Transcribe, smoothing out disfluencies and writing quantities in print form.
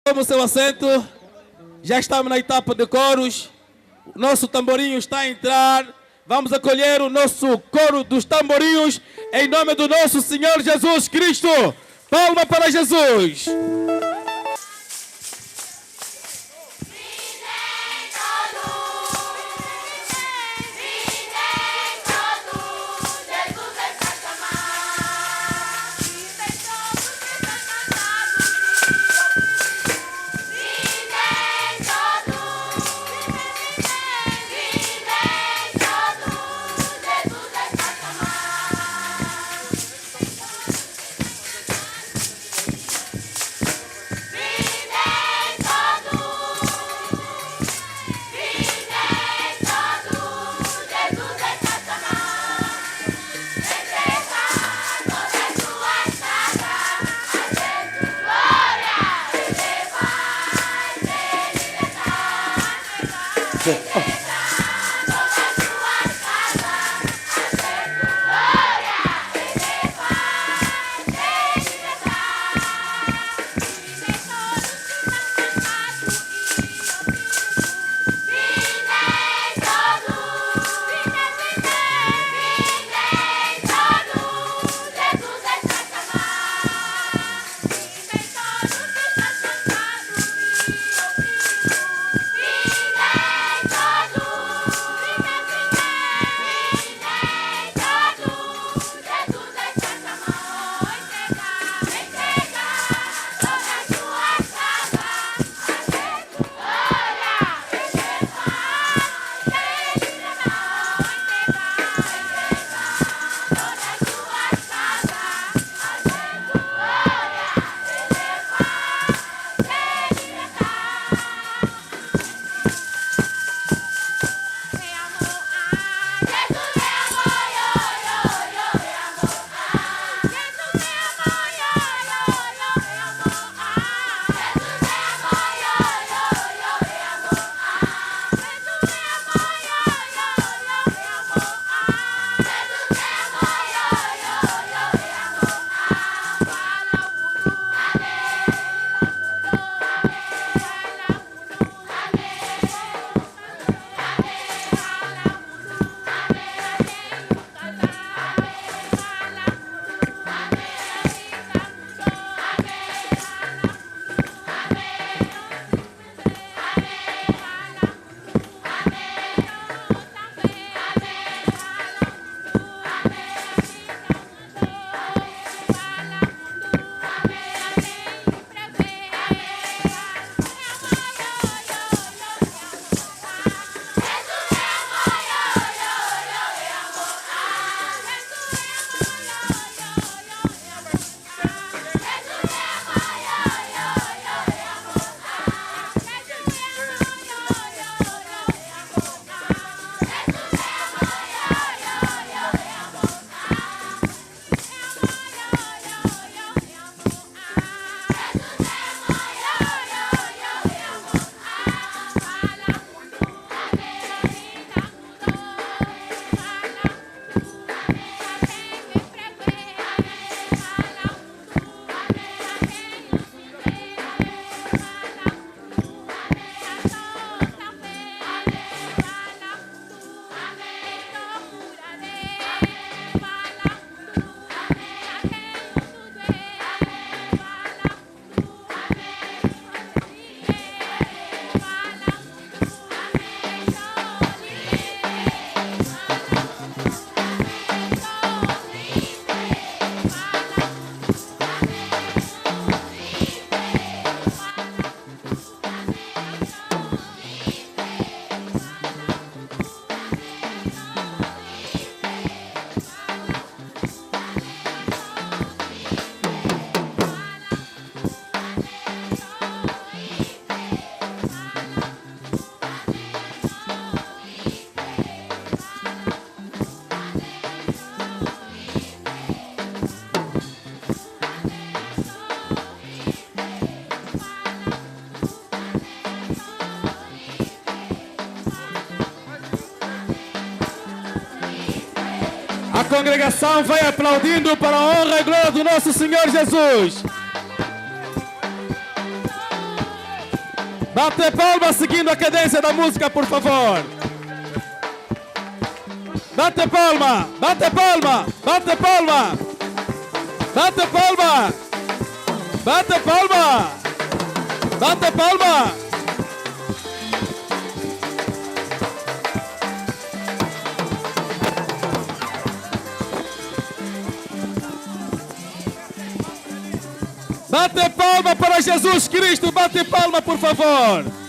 Tome o seu assento. Já estamos na etapa de coros. O nosso tamborinho está a entrar. Vamos acolher o nosso coro dos tamborinhos em nome do nosso Senhor Jesus Cristo. Palma para Jesus. A congregação vai aplaudindo para a honra e glória do nosso Senhor Jesus. Bate palma seguindo a cadência da música, por favor. Bate palma, bate palma, bate palma. Bate palma. Bate palma. Bate palma. Bate palma para Jesus Cristo. Bate palma, por favor.